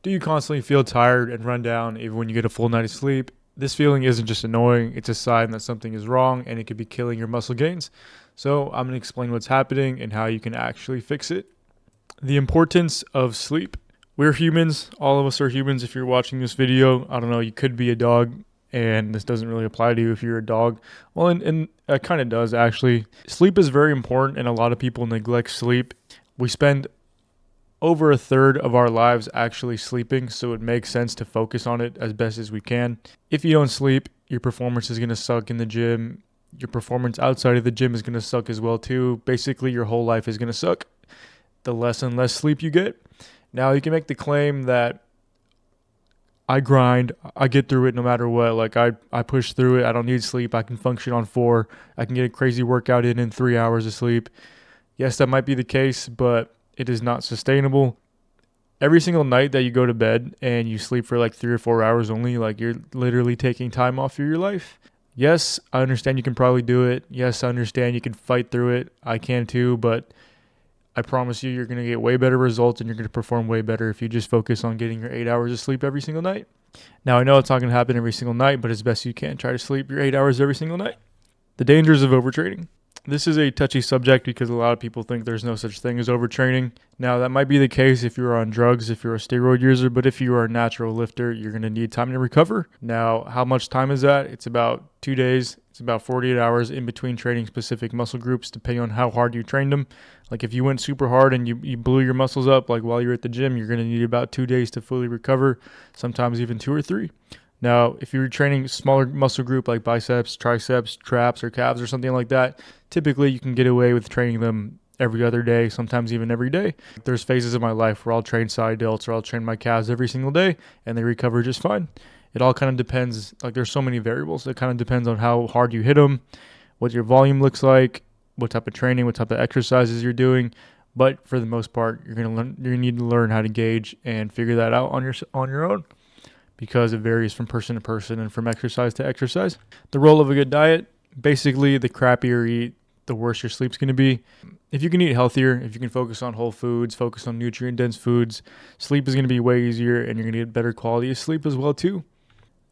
Do you constantly feel tired and run down even when you get a full night of sleep? This feeling isn't just annoying, it's a sign that something is wrong and it could be killing your muscle gains. So, I'm going to explain what's happening and how you can actually fix it. The importance of sleep. We're humans, all of us are humans. If you're watching this video, I don't know, you could be a dog, and this doesn't really apply to you if you're a dog. Well, and it kind of does actually. Sleep is very important, and a lot of people neglect sleep. We spend over a third of our lives actually sleeping, so it makes sense to focus on it as best as we can. If you don't sleep, your performance is going to suck in the gym. Your performance outside of the gym is going to suck as well too. Basically, your whole life is going to suck the less and less sleep you get. Now, you can make the claim that I grind, I get through it no matter what. Like I push through it. I don't need sleep. I can function on 4. I can get a crazy workout in 3 hours of sleep. Yes, that might be the case, but it is not sustainable. Every single night that you go to bed and you sleep for like 3 or 4 hours only, like you're literally taking time off of your life. Yes, I understand you can probably do it. Yes, I understand you can fight through it. I can too, but I promise you, you're going to get way better results and you're going to perform way better if you just focus on getting your 8 hours of sleep every single night. Now, I know it's not going to happen every single night, but as best you can, try to sleep your 8 hours every single night. The dangers of overtraining. This is a touchy subject because a lot of people think there's no such thing as overtraining. Now, that might be the case if you're on drugs, if you're a steroid user, but if you are a natural lifter, you're going to need time to recover. Now, how much time is that? It's about 2 days. It's about 48 hours in between training specific muscle groups, depending on how hard you trained them. Like if you went super hard and you blew your muscles up, like while you're at the gym, you're going to need about 2 days to fully recover, sometimes even 2 or 3. Now, if you're training a smaller muscle group like biceps, triceps, traps, or calves or something like that, typically you can get away with training them every other day, sometimes even every day. There's phases of my life where I'll train side delts or I'll train my calves every single day and they recover just fine. It all kind of depends. Like there's so many variables. It kind of depends on how hard you hit them, what your volume looks like, what type of training, what type of exercises you're doing. But for the most part, you're going to need to learn how to gauge and figure that out on your own, because it varies from person to person and from exercise to exercise. The role of a good diet, basically the crappier you eat, the worse your sleep's going to be. If you can eat healthier, if you can focus on whole foods, focus on nutrient-dense foods, sleep is going to be way easier and you're going to get better quality of sleep as well too.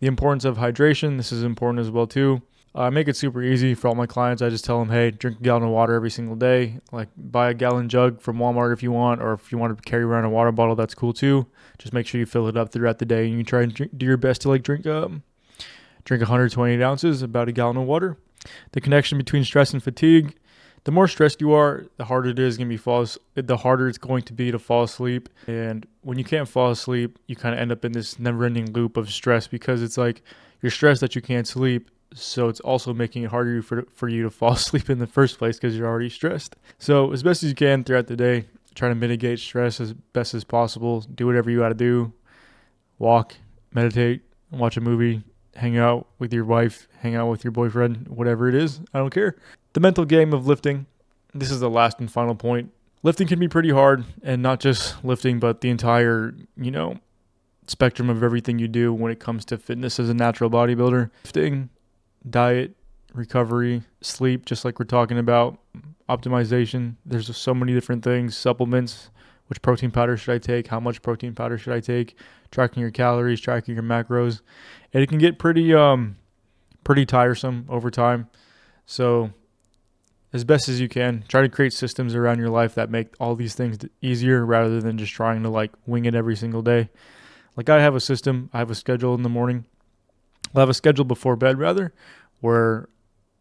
The importance of hydration, this is important as well too. I make it super easy for all my clients. I just tell them, hey, drink a gallon of water every single day. Like buy a gallon jug from Walmart if you want, or if you want to carry around a water bottle, that's cool too. Just make sure you fill it up throughout the day and you try and do your best to like drink 128 ounces, about a gallon of water. The connection between stress and fatigue. The more stressed you are, the harder it's going to be to fall asleep. And when you can't fall asleep, you kind of end up in this never-ending loop of stress because it's like you're stressed that you can't sleep. So it's also making it harder for you to fall asleep in the first place because you're already stressed. So as best as you can throughout the day, try to mitigate stress as best as possible. Do whatever you got to do. Walk, meditate, watch a movie, hang out with your wife, hang out with your boyfriend, whatever it is. I don't care. The mental game of lifting. This is the last and final point. Lifting can be pretty hard, and not just lifting, but the entire, spectrum of everything you do when it comes to fitness as a natural bodybuilder. Lifting, diet, recovery, sleep, just like we're talking about, optimization. There's just so many different things. Supplements, which protein powder should I take? How much protein powder should I take? Tracking your calories, tracking your macros. And it can get pretty tiresome over time. So as best as you can, try to create systems around your life that make all these things easier rather than just trying to like wing it every single day. Like I have a system, I have a schedule in the morning. I'll have a schedule before bed rather, where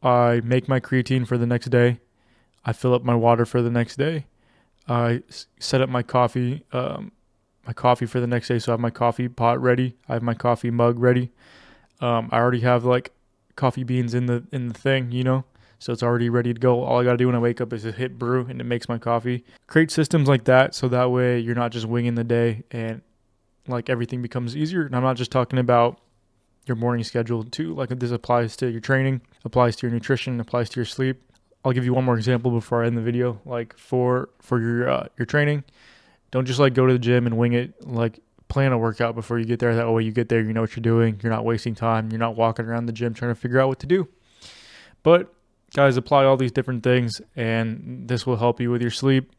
I make my creatine for the next day. I fill up my water for the next day. I set up my coffee for the next day. So I have my coffee pot ready. I have my coffee mug ready. I already have like coffee beans in the thing, so it's already ready to go. All I got to do when I wake up is to hit brew and it makes my coffee. Create systems like that so that way you're not just winging the day and like everything becomes easier. And I'm not just talking about your morning schedule too. Like this applies to your training, applies to your nutrition, applies to your sleep. I'll give you one more example before I end the video. Like for your training, don't just like go to the gym and wing it. Like plan a workout before you get there. That way you get there, you know what you're doing. You're not wasting time. You're not walking around the gym trying to figure out what to do. But guys, apply all these different things and this will help you with your sleep.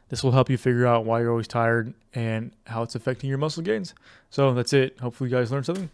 This will help you figure out why you're always tired and how it's affecting your muscle gains. So that's it. Hopefully you guys learned something.